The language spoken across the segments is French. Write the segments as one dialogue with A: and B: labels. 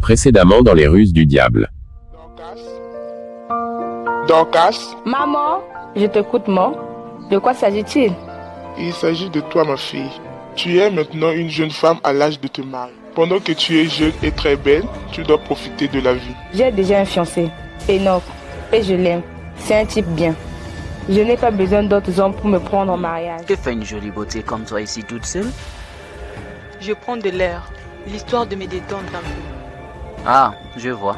A: Précédemment dans les ruses du diable.
B: Dorcas,
C: Maman, je t'écoute, maman. De quoi s'agit-il?
B: il s'agit de toi, ma fille. Tu es maintenant une jeune femme à l'âge de te marier. Pendant que tu es jeune et très belle, tu dois profiter de la vie.
C: J'ai déjà un fiancé, Enoch, et je l'aime. C'est un type bien. Je n'ai pas besoin d'autres hommes pour me prendre en mariage.
D: Que fait une jolie beauté comme toi ici toute seule?
E: Je prends de l'air, l'histoire de me détendre un peu.
D: Ah, je vois.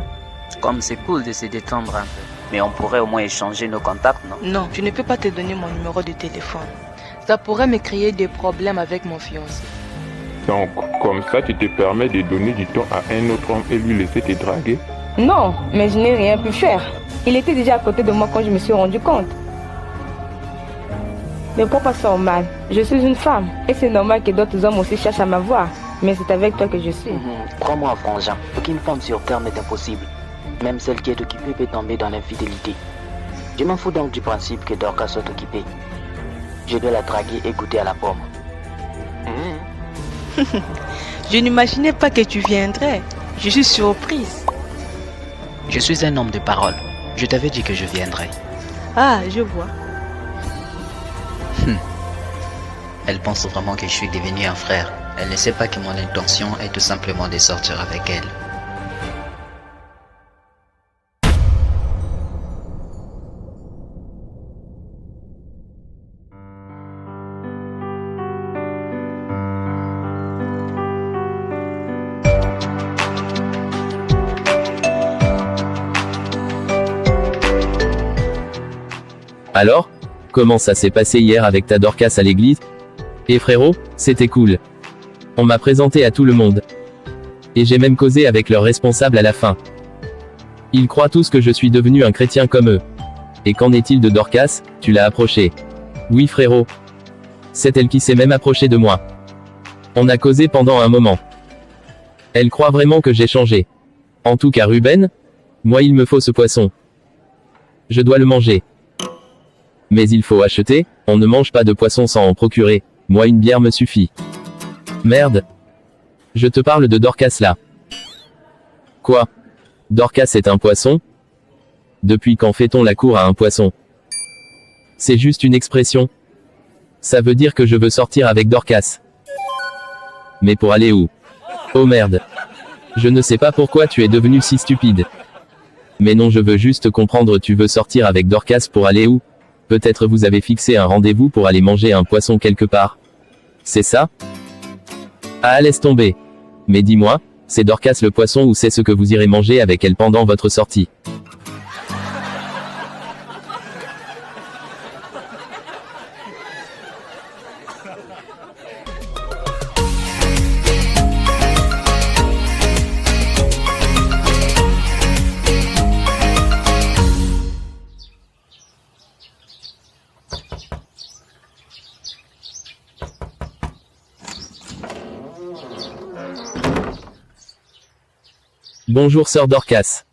D: Comme c'est cool de se détendre un peu. Mais on pourrait au moins échanger nos contacts, non?
E: Non, je ne peux pas te donner mon numéro de téléphone. Ça pourrait me créer des problèmes avec mon fiancé.
F: Donc, comme ça, tu te permets de donner du temps à un autre homme et lui laisser te draguer?
C: Non, mais je n'ai rien pu faire. Il était déjà à côté de moi quand je me suis rendu compte. Ne prends pas ça au mal. Je suis une femme. Et c'est normal que d'autres hommes aussi cherchent à m'avoir. Mais c'est avec toi que je suis.
D: Crois-moi, frangin, aucune femme sur terre n'est impossible. Même celle qui est occupée peut tomber dans l'infidélité. Je m'en fous donc du principe que Dorcas soit occupée. Je dois la draguer et goûter à la pomme.
E: Je n'imaginais pas que tu viendrais. Je suis surprise.
D: Je suis un homme de parole. Je t'avais dit que je viendrais.
E: Ah, je vois.
D: Elle pense vraiment que je suis devenu un frère. Elle ne sait pas que mon intention est tout simplement de sortir avec elle.
G: Alors, comment ça s'est passé hier avec ta Dorcas à l'église? Et frérot, c'était cool. On m'a présenté à tout le monde. Et j'ai même causé avec leurs responsables à la fin. Ils croient tous que je suis devenu un chrétien comme eux. Et qu'en est-il de Dorcas? Tu l'as approchée? Oui frérot. C'est elle qui s'est même approchée de moi. On a causé pendant un moment. Elle croit vraiment que j'ai changé. En tout cas Ruben, moi il me faut ce poisson. Je dois le manger. Mais il faut acheter, on ne mange pas de poisson sans en procurer, moi une bière me suffit. Merde. Je te parle de Dorcas là. Quoi? Dorcas est un poisson? Depuis quand fait-on la cour à un poisson? C'est juste une expression. Ça veut dire que je veux sortir avec Dorcas. Mais pour aller où? Oh merde. Je ne sais pas pourquoi tu es devenu si stupide. Mais non, je veux juste comprendre, tu veux sortir avec Dorcas pour aller où? Peut-être vous avez fixé un rendez-vous pour aller manger un poisson quelque part. C'est ça? Ah, laisse tomber. Mais dis-moi, c'est Dorcas le poisson ou c'est ce que vous irez manger avec elle pendant votre sortie? Bonjour sœur Dorcas.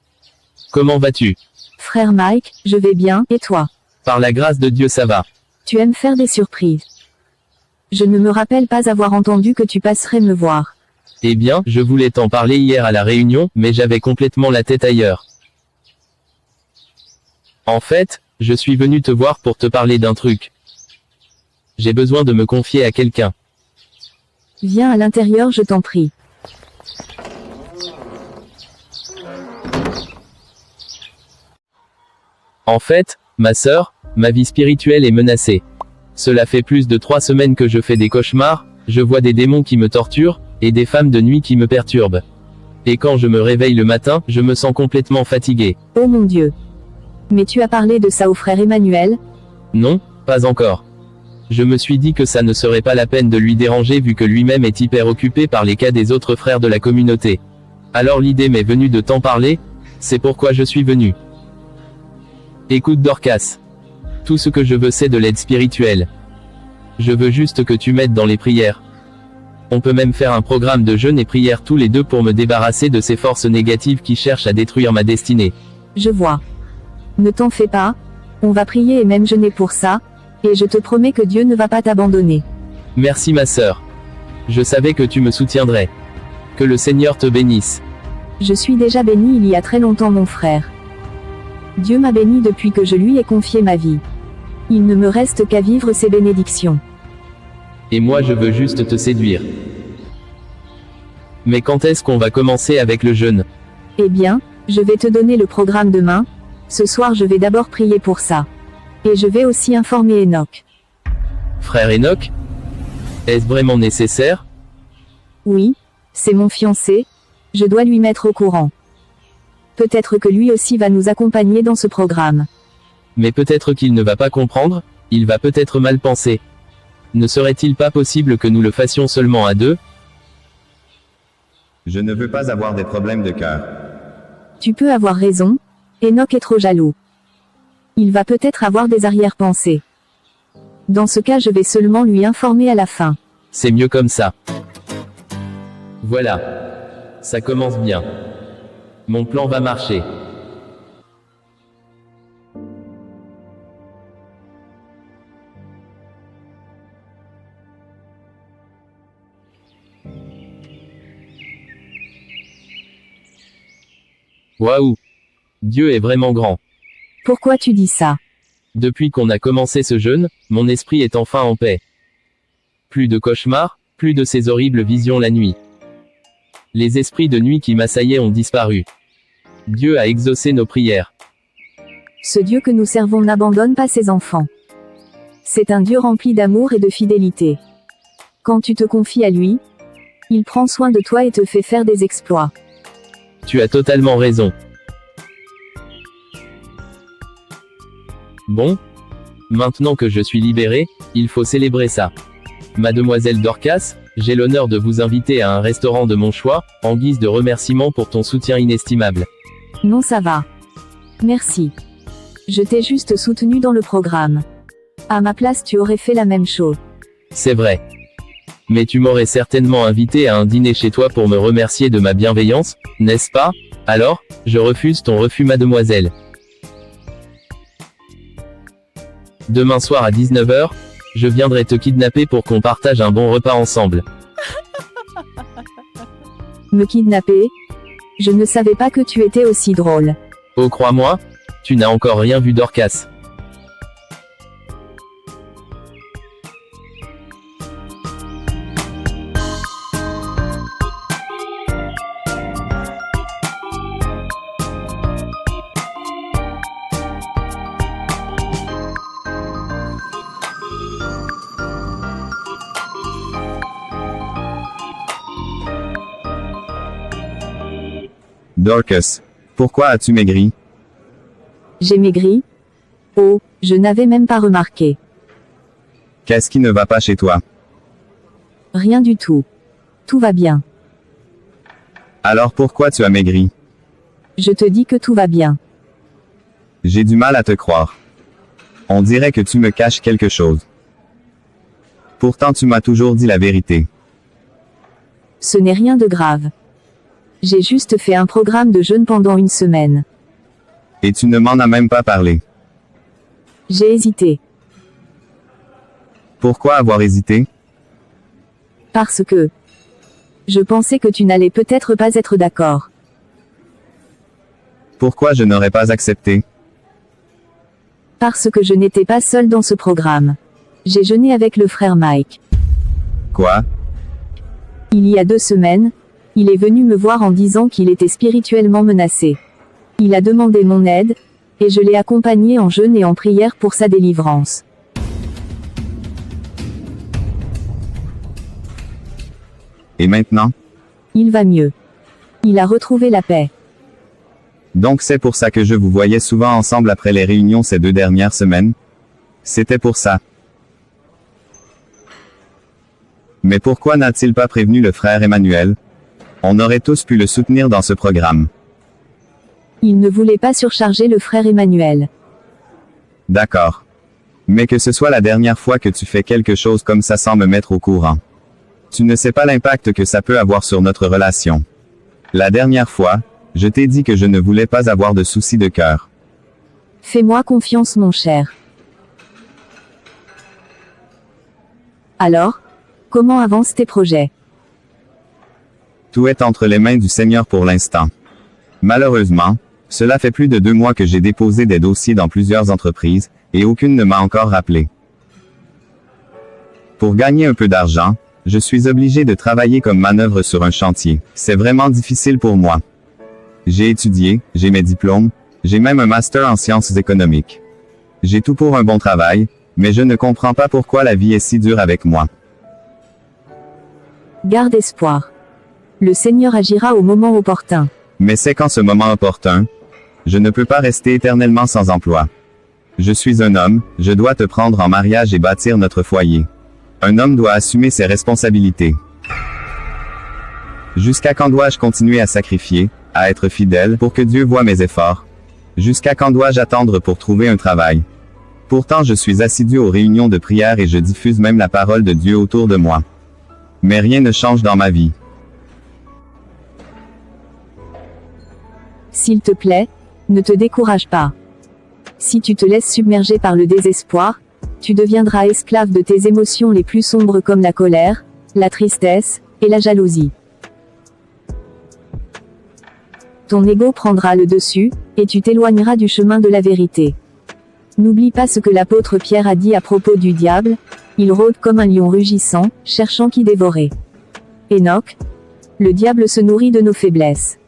G: Comment vas-tu?
H: Frère Mike, je vais bien, et toi?
G: Par la grâce de Dieu ça va.
H: Tu aimes faire des surprises. Je ne me rappelle pas avoir entendu que tu passerais me voir.
G: Eh bien, je voulais t'en parler hier à la réunion, mais j'avais complètement la tête ailleurs. En fait, je suis venu te voir pour te parler d'un truc. J'ai besoin de me confier à quelqu'un.
H: Viens à l'intérieur, je t'en prie.
G: En fait, ma sœur, ma vie spirituelle est menacée. Cela fait plus de 3 semaines que je fais des cauchemars, je vois des démons qui me torturent, et des femmes de nuit qui me perturbent. Et quand je me réveille le matin, je me sens complètement fatigué.
H: Oh mon Dieu. Mais tu as parlé de ça au frère Emmanuel?
G: Non, pas encore. Je me suis dit que ça ne serait pas la peine de lui déranger vu que lui-même est hyper occupé par les cas des autres frères de la communauté. Alors l'idée m'est venue de t'en parler, c'est pourquoi je suis venu. Écoute Dorcas. Tout ce que je veux c'est de l'aide spirituelle. Je veux juste que tu m'aides dans les prières. On peut même faire un programme de jeûne et prière tous les deux pour me débarrasser de ces forces négatives qui cherchent à détruire ma destinée.
H: Je vois. Ne t'en fais pas, on va prier et même jeûner pour ça, et je te promets que Dieu ne va pas t'abandonner.
G: Merci ma sœur. Je savais que tu me soutiendrais. Que le Seigneur te bénisse.
H: Je suis déjà béni il y a très longtemps mon frère. Dieu m'a béni depuis que je lui ai confié ma vie. Il ne me reste qu'à vivre ses bénédictions.
G: Et moi je veux juste te séduire. Mais quand est-ce qu'on va commencer avec le jeûne?
H: Eh bien, je vais te donner le programme demain. Ce soir je vais d'abord prier pour ça. Et je vais aussi informer Enoch.
G: Frère Enoch? Est-ce vraiment nécessaire?
H: Oui, c'est mon fiancé. Je dois lui mettre au courant. Peut-être que lui aussi va nous accompagner dans ce programme.
G: Mais peut-être qu'il ne va pas comprendre, il va peut-être mal penser. Ne serait-il pas possible que nous le fassions seulement à deux?
I: Je ne veux pas avoir des problèmes de cœur.
H: Tu peux avoir raison. Enoch est trop jaloux. Il va peut-être avoir des arrière-pensées. Dans ce cas je vais seulement lui informer à la fin.
G: C'est mieux comme ça. Voilà. Ça commence bien. Mon plan va marcher. Waouh! Dieu est vraiment grand.
H: Pourquoi tu dis ça?
G: Depuis qu'on a commencé ce jeûne, mon esprit est enfin en paix. Plus de cauchemars, plus de ces horribles visions la nuit. Les esprits de nuit qui m'assaillaient ont disparu. Dieu a exaucé nos prières.
H: Ce Dieu que nous servons n'abandonne pas ses enfants. C'est un Dieu rempli d'amour et de fidélité. Quand tu te confies à lui, il prend soin de toi et te fait faire des exploits.
G: Tu as totalement raison. Bon. Maintenant que je suis libéré, il faut célébrer ça. Mademoiselle Dorcas, j'ai l'honneur de vous inviter à un restaurant de mon choix, en guise de remerciement pour ton soutien inestimable.
H: Non, ça va. Merci. Je t'ai juste soutenu dans le programme. À ma place, tu aurais fait la même chose.
G: C'est vrai. Mais tu m'aurais certainement invité à un dîner chez toi pour me remercier de ma bienveillance, n'est-ce pas? Alors, je refuse ton refus, mademoiselle. Demain soir à 19 h, je viendrai te kidnapper pour qu'on partage un bon repas ensemble.
H: Me kidnapper? Je ne savais pas que tu étais aussi drôle.
G: Oh, crois-moi, tu n'as encore rien vu Dorcas.
I: Dorcas, pourquoi as-tu maigri?
H: J'ai maigri? Oh, je n'avais même pas remarqué.
I: Qu'est-ce qui ne va pas chez toi?
H: Rien du tout. Tout va bien.
I: Alors pourquoi tu as maigri?
H: Je te dis que tout va bien.
I: J'ai du mal à te croire. On dirait que tu me caches quelque chose. Pourtant tu m'as toujours dit la vérité.
H: Ce n'est rien de grave. J'ai juste fait un programme de jeûne pendant une semaine.
I: Et tu ne m'en as même pas parlé.
H: J'ai hésité.
I: Pourquoi avoir hésité?
H: Parce que je pensais que tu n'allais peut-être pas être d'accord.
I: Pourquoi je n'aurais pas accepté?
H: Parce que je n'étais pas seule dans ce programme. J'ai jeûné avec le frère Mike.
I: Quoi?
H: Il y a 2 semaines, il est venu me voir en disant qu'il était spirituellement menacé. Il a demandé mon aide, et je l'ai accompagné en jeûne et en prière pour sa délivrance.
I: Et maintenant?
H: Il va mieux. Il a retrouvé la paix.
I: Donc c'est pour ça que je vous voyais souvent ensemble après les réunions ces 2 dernières semaines? C'était pour ça. Mais pourquoi n'a-t-il pas prévenu le frère Emmanuel? On aurait tous pu le soutenir dans ce programme.
H: Il ne voulait pas surcharger le frère Emmanuel.
I: D'accord. Mais que ce soit la dernière fois que tu fais quelque chose comme ça sans me mettre au courant. Tu ne sais pas l'impact que ça peut avoir sur notre relation. La dernière fois, je t'ai dit que je ne voulais pas avoir de soucis de cœur.
H: Fais-moi confiance, mon cher. Alors, comment avancent tes projets?
I: Tout est entre les mains du Seigneur pour l'instant. Malheureusement, cela fait plus de 2 mois que j'ai déposé des dossiers dans plusieurs entreprises, et aucune ne m'a encore rappelé. Pour gagner un peu d'argent, je suis obligé de travailler comme manœuvre sur un chantier. C'est vraiment difficile pour moi. J'ai étudié, j'ai mes diplômes, j'ai même un master en sciences économiques. J'ai tout pour un bon travail, mais je ne comprends pas pourquoi la vie est si dure avec moi.
H: Garde espoir. Le Seigneur agira au moment opportun.
I: Mais c'est qu'en ce moment opportun, je ne peux pas rester éternellement sans emploi. Je suis un homme, je dois te prendre en mariage et bâtir notre foyer. Un homme doit assumer ses responsabilités. Jusqu'à quand dois-je continuer à sacrifier, à être fidèle pour que Dieu voie mes efforts? Jusqu'à quand dois-je attendre pour trouver un travail? Pourtant je suis assidu aux réunions de prière et je diffuse même la parole de Dieu autour de moi. Mais rien ne change dans ma vie.
H: S'il te plaît, ne te décourage pas. Si tu te laisses submerger par le désespoir, tu deviendras esclave de tes émotions les plus sombres comme la colère, la tristesse, et la jalousie. Ton ego prendra le dessus, et tu t'éloigneras du chemin de la vérité. N'oublie pas ce que l'apôtre Pierre a dit à propos du diable, il rôde comme un lion rugissant, cherchant qui dévorer. Enoch, le diable se nourrit de nos faiblesses.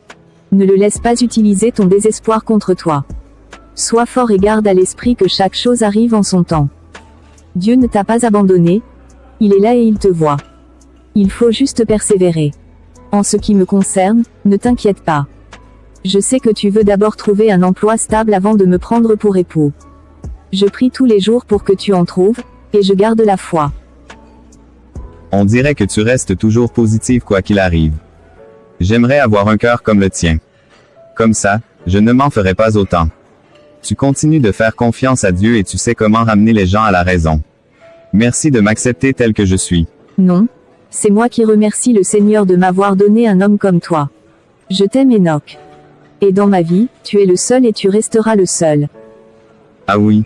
H: Ne le laisse pas utiliser ton désespoir contre toi. Sois fort et garde à l'esprit que chaque chose arrive en son temps. Dieu ne t'a pas abandonné, il est là et il te voit. Il faut juste persévérer. En ce qui me concerne, ne t'inquiète pas. Je sais que tu veux d'abord trouver un emploi stable avant de me prendre pour époux. Je prie tous les jours pour que tu en trouves, et je garde la foi.
I: On dirait que tu restes toujours positive quoi qu'il arrive. J'aimerais avoir un cœur comme le tien. Comme ça, je ne m'en ferai pas autant. Tu continues de faire confiance à Dieu et tu sais comment ramener les gens à la raison. Merci de m'accepter tel que je suis.
H: Non, c'est moi qui remercie le Seigneur de m'avoir donné un homme comme toi. Je t'aime Enoch. Et dans ma vie, tu es le seul et tu resteras le seul.
I: Ah oui.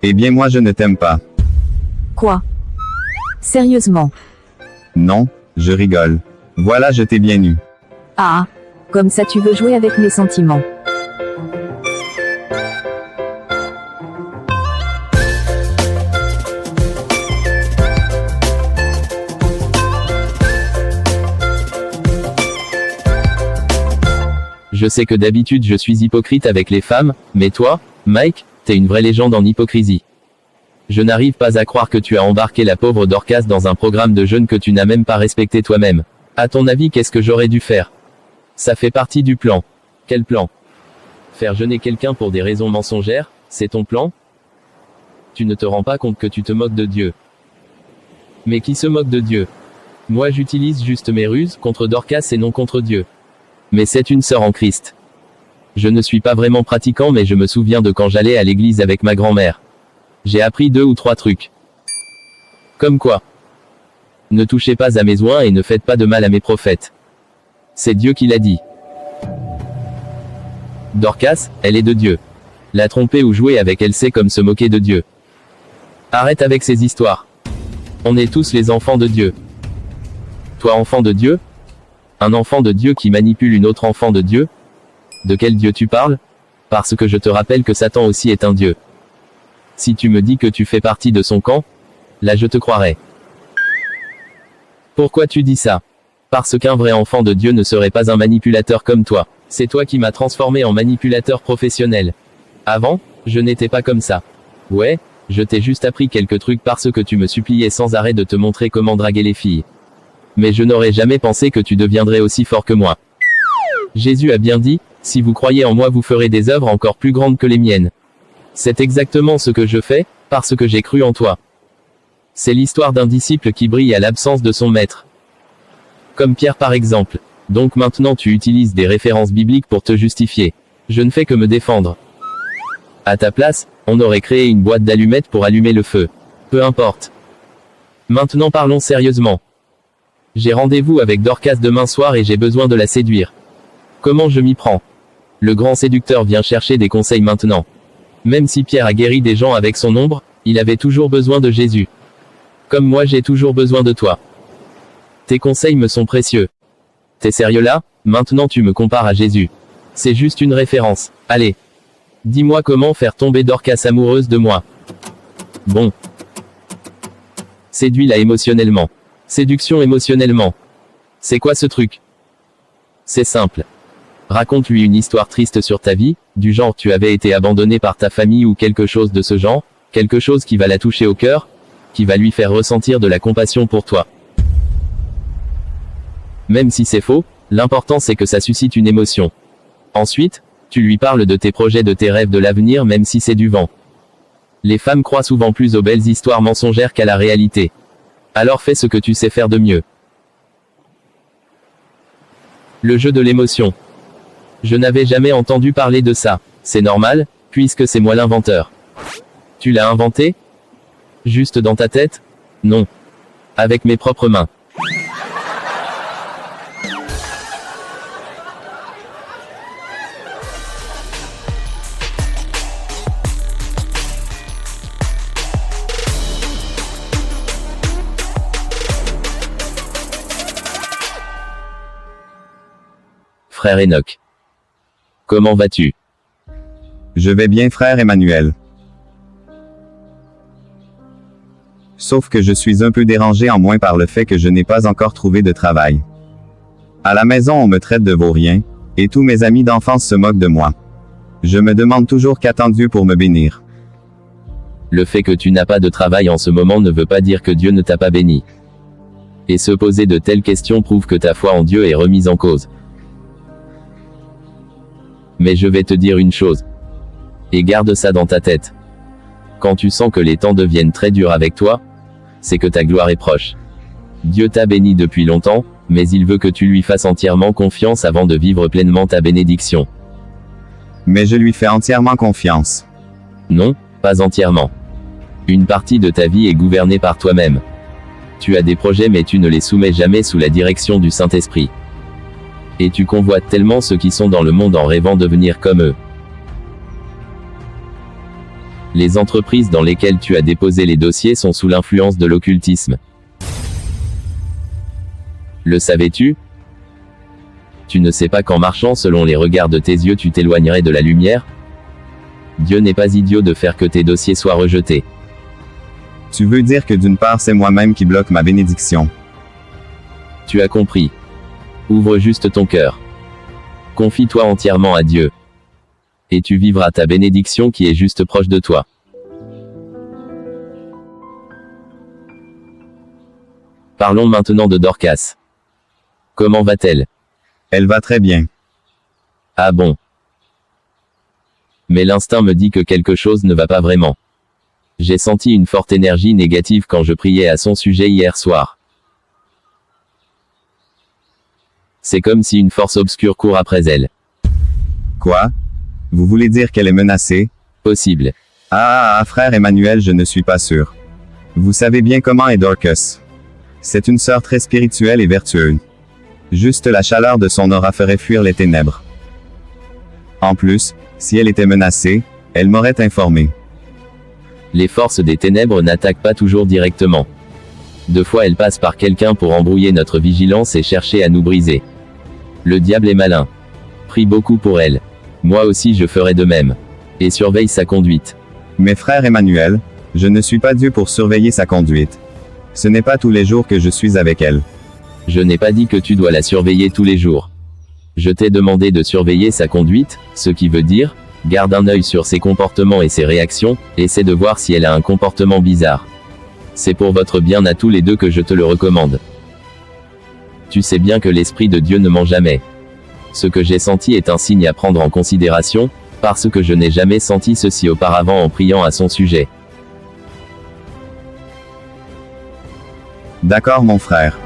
I: Eh bien moi je ne t'aime pas.
H: Quoi? Sérieusement?
I: Non, je rigole. Voilà, je t'ai bien eu.
H: Ah, comme ça tu veux jouer avec mes sentiments.
G: Je sais que d'habitude je suis hypocrite avec les femmes, mais toi, Mike, t'es une vraie légende en hypocrisie. Je n'arrive pas à croire que tu as embarqué la pauvre Dorcas dans un programme de jeûne que tu n'as même pas respecté toi-même. À ton avis, qu'est-ce que j'aurais dû faire? Ça fait partie du plan. Quel plan? Faire jeûner quelqu'un pour des raisons mensongères, c'est ton plan? Tu ne te rends pas compte que tu te moques de Dieu. Mais qui se moque de Dieu? Moi j'utilise juste mes ruses contre Dorcas et non contre Dieu. Mais c'est une sœur en Christ. Je ne suis pas vraiment pratiquant mais je me souviens de quand j'allais à l'église avec ma grand-mère. J'ai appris 2 ou 3 trucs. Comme quoi? Ne touchez pas à mes oins et ne faites pas de mal à mes prophètes. C'est Dieu qui l'a dit. Dorcas, elle est de Dieu. La tromper ou jouer avec elle c'est comme se moquer de Dieu. Arrête avec ces histoires. On est tous les enfants de Dieu. Toi enfant de Dieu? Un enfant de Dieu qui manipule une autre enfant de Dieu? De quel Dieu tu parles? Parce que je te rappelle que Satan aussi est un Dieu. Si tu me dis que tu fais partie de son camp, là je te croirai. Pourquoi tu dis ça? Parce qu'un vrai enfant de Dieu ne serait pas un manipulateur comme toi. C'est toi qui m'as transformé en manipulateur professionnel. Avant, je n'étais pas comme ça. Ouais, je t'ai juste appris quelques trucs parce que tu me suppliais sans arrêt de te montrer comment draguer les filles. Mais je n'aurais jamais pensé que tu deviendrais aussi fort que moi. Jésus a bien dit, si vous croyez en moi vous ferez des œuvres encore plus grandes que les miennes. C'est exactement ce que je fais, parce que j'ai cru en toi. C'est l'histoire d'un disciple qui brille à l'absence de son maître. Comme Pierre par exemple. Donc maintenant tu utilises des références bibliques pour te justifier. Je ne fais que me défendre. À ta place, on aurait créé une boîte d'allumettes pour allumer le feu. Peu importe. Maintenant parlons sérieusement. J'ai rendez-vous avec Dorcas demain soir et j'ai besoin de la séduire. Comment je m'y prends? Le grand séducteur vient chercher des conseils maintenant. Même si Pierre a guéri des gens avec son ombre, il avait toujours besoin de Jésus. Comme moi j'ai toujours besoin de toi. Tes conseils me sont précieux. T'es sérieux là? Maintenant tu me compares à Jésus. C'est juste une référence. Allez. Dis-moi comment faire tomber Dorcas amoureuse de moi. Bon. Séduis-la émotionnellement. Séduction émotionnellement. C'est quoi ce truc? C'est simple. Raconte-lui une histoire triste sur ta vie, du genre tu avais été abandonné par ta famille ou quelque chose de ce genre, quelque chose qui va la toucher au cœur, qui va lui faire ressentir de la compassion pour toi. Même si c'est faux, l'important c'est que ça suscite une émotion. Ensuite, tu lui parles de tes projets, de tes rêves, de l'avenir, même si c'est du vent. Les femmes croient souvent plus aux belles histoires mensongères qu'à la réalité. Alors fais ce que tu sais faire de mieux. Le jeu de l'émotion. Je n'avais jamais entendu parler de ça. C'est normal, puisque c'est moi l'inventeur. Tu l'as inventé? Juste dans ta tête? Non. Avec mes propres mains. Frère Enoch. Comment vas-tu?
I: Je vais bien, frère Emmanuel. Sauf que je suis un peu dérangé en moins par le fait que je n'ai pas encore trouvé de travail. À la maison on me traite de vaurien, et tous mes amis d'enfance se moquent de moi. Je me demande toujours qu'attend Dieu pour me bénir.
G: Le fait que tu n'as pas de travail en ce moment ne veut pas dire que Dieu ne t'a pas béni. Et se poser de telles questions prouve que ta foi en Dieu est remise en cause. Mais je vais te dire une chose. Et garde ça dans ta tête. Quand tu sens que les temps deviennent très durs avec toi, c'est que ta gloire est proche. Dieu t'a béni depuis longtemps, mais il veut que tu lui fasses entièrement confiance avant de vivre pleinement ta bénédiction.
I: Mais je lui fais entièrement confiance.
G: Non, pas entièrement. Une partie de ta vie est gouvernée par toi-même. Tu as des projets mais tu ne les soumets jamais sous la direction du Saint-Esprit. Et tu convoites tellement ceux qui sont dans le monde en rêvant de devenir comme eux. Les entreprises dans lesquelles tu as déposé les dossiers sont sous l'influence de l'occultisme. Le savais-tu? Tu ne sais pas qu'en marchant selon les regards de tes yeux tu t'éloignerais de la lumière? Dieu n'est pas idiot de faire que tes dossiers soient rejetés.
I: Tu veux dire que d'une part c'est moi-même qui bloque ma bénédiction.
G: Tu as compris. Ouvre juste ton cœur. Confie-toi entièrement à Dieu. Et tu vivras ta bénédiction qui est juste proche de toi. Parlons maintenant de Dorcas. Comment va-t-elle?
I: Elle va très bien.
G: Ah bon? Mais l'instinct me dit que quelque chose ne va pas vraiment. J'ai senti une forte énergie négative quand je priais à son sujet hier soir. C'est comme si une force obscure court après elle.
I: Quoi? Vous voulez dire qu'elle est menacée?
G: Possible.
I: Frère Emmanuel, je ne suis pas sûr. Vous savez bien comment est Dorcas. C'est une sœur très spirituelle et vertueuse. Juste la chaleur de son aura ferait fuir les ténèbres. En plus, si elle était menacée, elle m'aurait informé.
G: Les forces des ténèbres n'attaquent pas toujours directement. Deux fois elles passent par quelqu'un pour embrouiller notre vigilance et chercher à nous briser. Le diable est malin. Prie beaucoup pour elle. Moi aussi je ferai de même. Et surveille sa conduite.
I: Mais frère Emmanuel, je ne suis pas Dieu pour surveiller sa conduite. Ce n'est pas tous les jours que je suis avec elle.
G: Je n'ai pas dit que tu dois la surveiller tous les jours. Je t'ai demandé de surveiller sa conduite, ce qui veut dire, garde un œil sur ses comportements et ses réactions, essaie de voir si elle a un comportement bizarre. C'est pour votre bien à tous les deux que je te le recommande. Tu sais bien que l'Esprit de Dieu ne ment jamais. Ce que j'ai senti est un signe à prendre en considération, parce que je n'ai jamais senti ceci auparavant en priant à son sujet.
I: D'accord mon frère.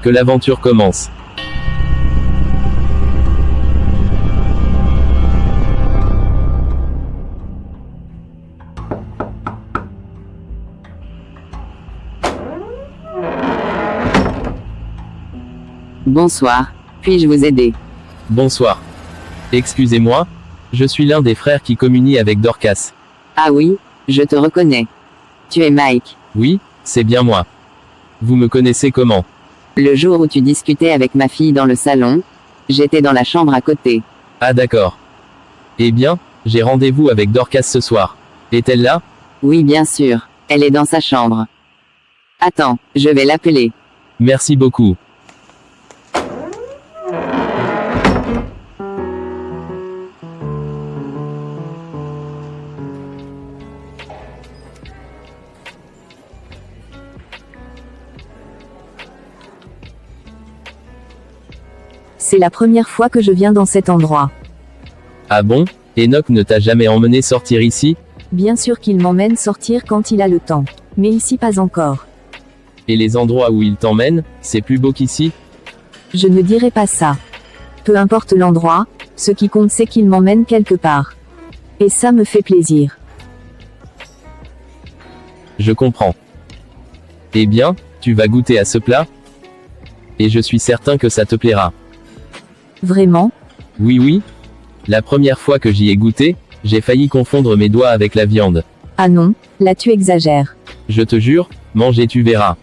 G: Que l'aventure commence.
J: Bonsoir, puis-je vous aider?
G: Bonsoir. Excusez-moi, je suis l'un des frères qui communie avec Dorcas.
J: Ah oui, je te reconnais. Tu es Mike.
G: Oui, c'est bien moi. Vous me connaissez comment?
J: Le jour où tu discutais avec ma fille dans le salon, j'étais dans la chambre à côté.
G: Ah d'accord. Eh bien, j'ai rendez-vous avec Dorcas ce soir. Est-elle là?
J: Oui, bien sûr, elle est dans sa chambre. Attends, je vais l'appeler.
G: Merci beaucoup.
H: C'est la première fois que je viens dans cet endroit.
G: Ah bon? Enoch ne t'a jamais emmené sortir ici?
H: Bien sûr qu'il m'emmène sortir quand il a le temps. Mais ici pas encore.
G: Et les endroits où il t'emmène, c'est plus beau qu'ici?
H: Je ne dirais pas ça. Peu importe l'endroit, ce qui compte c'est qu'il m'emmène quelque part. Et ça me fait plaisir.
G: Je comprends. Eh bien, tu vas goûter à ce plat? Et je suis certain que ça te plaira.
H: Vraiment?
G: Oui oui. La première fois que j'y ai goûté, j'ai failli confondre mes doigts avec la viande.
H: Ah non, là tu exagères.
G: Je te jure, mange et tu verras.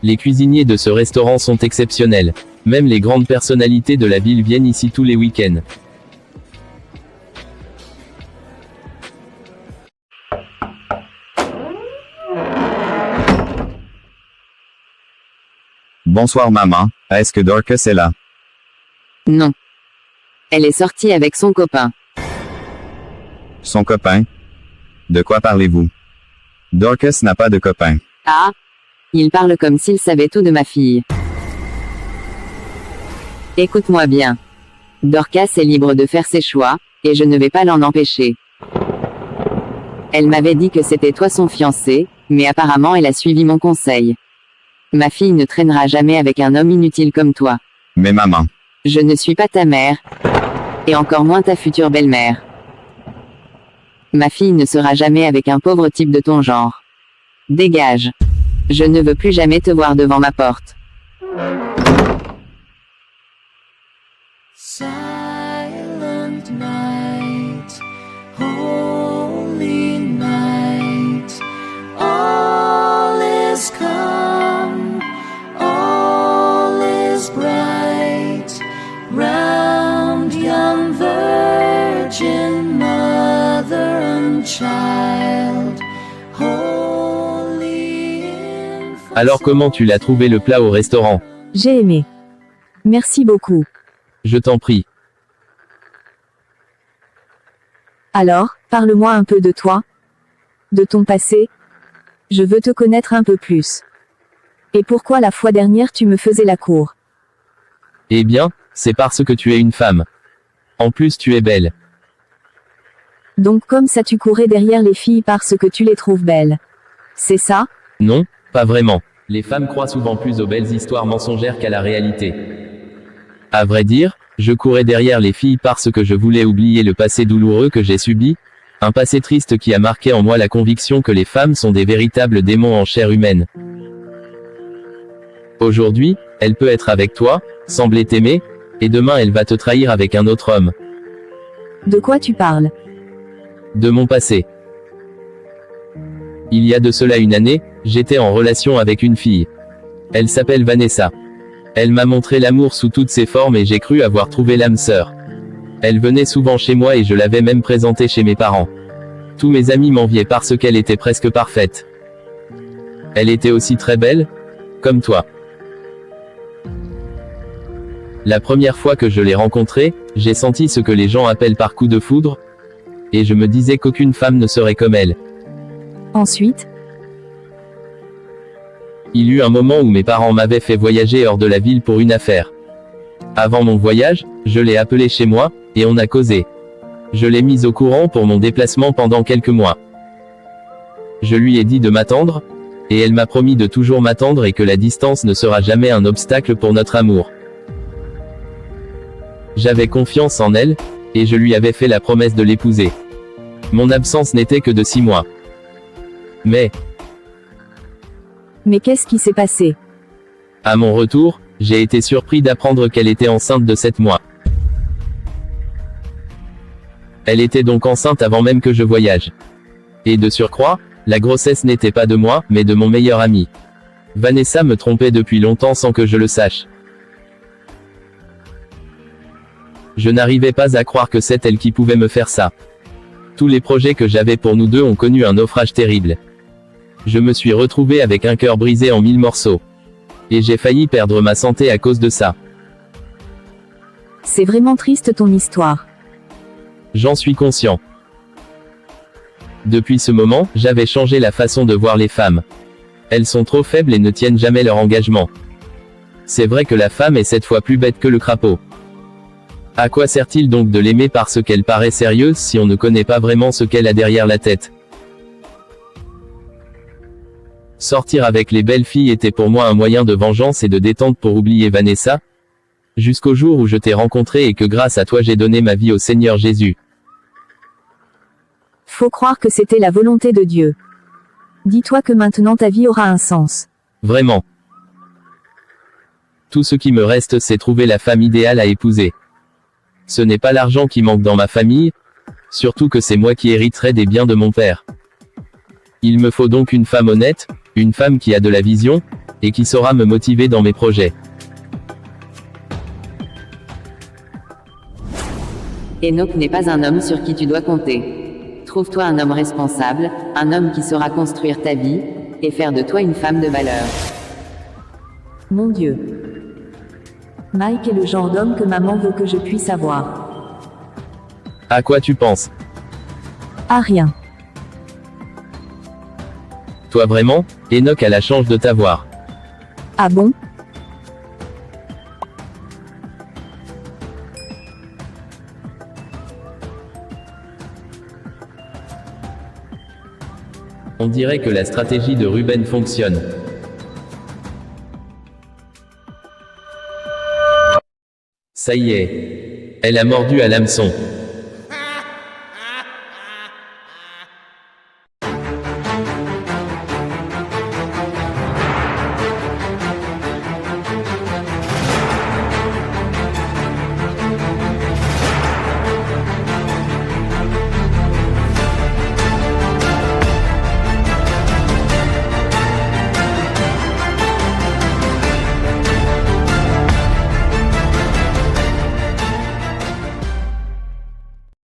G: Les cuisiniers de ce restaurant sont exceptionnels. Même les grandes personnalités de la ville viennent ici tous les week-ends.
I: Bonsoir maman, est-ce que Dorcas est là?
J: Non. Elle est sortie avec son copain.
I: Son copain? De quoi parlez-vous? Dorcas n'a pas de copain.
J: Ah? Il parle comme s'il savait tout de ma fille. Écoute-moi bien. Dorcas est libre de faire ses choix, et je ne vais pas l'en empêcher. Elle m'avait dit que c'était toi son fiancé, mais apparemment elle a suivi mon conseil. Ma fille ne traînera jamais avec un homme inutile comme toi.
I: Mais maman.
J: Je ne suis pas ta mère, et encore moins ta future belle-mère. Ma fille ne sera jamais avec un pauvre type de ton genre. Dégage. Je ne veux plus jamais te voir devant ma porte.
K: Silent night, holy night, all is calm, all is bright, round young virgin mother and child, holy infant.
G: Alors comment tu l'as trouvé le plat au restaurant?
H: J'ai aimé. Merci beaucoup.
G: Je t'en prie.
H: Alors, parle-moi un peu de toi. De ton passé. Je veux te connaître un peu plus. Et pourquoi la fois dernière tu me faisais la cour?
G: Eh bien, c'est parce que tu es une femme. En plus tu es belle.
H: Donc comme ça tu courais derrière les filles parce que tu les trouves belles. C'est ça?
G: Non, pas vraiment. Les femmes croient souvent plus aux belles histoires mensongères qu'à la réalité. À vrai dire, je courais derrière les filles parce que je voulais oublier le passé douloureux que j'ai subi, un passé triste qui a marqué en moi la conviction que les femmes sont des véritables démons en chair humaine. Aujourd'hui, elle peut être avec toi, sembler t'aimer, et demain elle va te trahir avec un autre homme.
H: De quoi tu parles?
G: De mon passé. Il y a de cela une année, j'étais en relation avec une fille. Elle s'appelle Vanessa. Elle m'a montré l'amour sous toutes ses formes et j'ai cru avoir trouvé l'âme sœur. Elle venait souvent chez moi et je l'avais même présentée chez mes parents. Tous mes amis m'enviaient parce qu'elle était presque parfaite. Elle était aussi très belle, comme toi. La première fois que je l'ai rencontrée, j'ai senti ce que les gens appellent par coup de foudre, et je me disais qu'aucune femme ne serait comme elle.
H: Ensuite?
G: Il y eut un moment où mes parents m'avaient fait voyager hors de la ville pour une affaire. Avant mon voyage, je l'ai appelée chez moi, et on a causé. Je l'ai mise au courant pour mon déplacement pendant quelques mois. Je lui ai dit de m'attendre, et elle m'a promis de toujours m'attendre et que la distance ne sera jamais un obstacle pour notre amour. J'avais confiance en elle, et je lui avais fait la promesse de l'épouser. Mon absence n'était que de 6 mois. Mais
H: qu'est-ce qui s'est passé?
G: à mon retour, J'ai été surpris d'apprendre qu'elle était enceinte de 7 mois. Elle était donc enceinte avant même que je voyage. Et de surcroît, la grossesse n'était pas de moi, mais de mon meilleur ami. Vanessa me trompait depuis longtemps sans que je le sache. Je n'arrivais pas à croire que c'est elle qui pouvait me faire ça. Tous les projets que j'avais pour nous deux ont connu un naufrage terrible. Je me suis retrouvé avec un cœur brisé en 1000 morceaux. Et j'ai failli perdre ma santé à cause de ça.
H: C'est vraiment triste ton histoire.
G: J'en suis conscient. Depuis ce moment, j'avais changé la façon de voir les femmes. Elles sont trop faibles et ne tiennent jamais leur engagement. C'est vrai que la femme est 7 fois plus bête que le crapaud. À quoi sert-il donc de l'aimer parce qu'elle paraît sérieuse si on ne connaît pas vraiment ce qu'elle a derrière la tête? Sortir avec les belles filles était pour moi un moyen de vengeance et de détente pour oublier Vanessa, jusqu'au jour où je t'ai rencontré et que grâce à toi j'ai donné ma vie au Seigneur Jésus.
H: Faut croire que c'était la volonté de Dieu. Dis-toi que maintenant ta vie aura un sens.
G: Vraiment. Tout ce qui me reste, c'est trouver la femme idéale à épouser. Ce n'est pas l'argent qui manque dans ma famille, surtout que c'est moi qui hériterai des biens de mon père. Il me faut donc une femme honnête, une femme qui a de la vision, et qui saura me motiver dans mes projets.
J: Enoch n'est pas un homme sur qui tu dois compter. Trouve-toi un homme responsable, un homme qui saura construire ta vie, et faire de toi une femme de valeur.
H: Mon Dieu. Mike est le genre d'homme que maman veut que je puisse avoir.
G: À quoi tu penses?
H: À rien.
G: Toi vraiment, Enoch a la chance de t'avoir.
H: Ah bon?
G: On dirait que la stratégie de Ruben fonctionne. Ça y est. Elle a mordu à l'hameçon.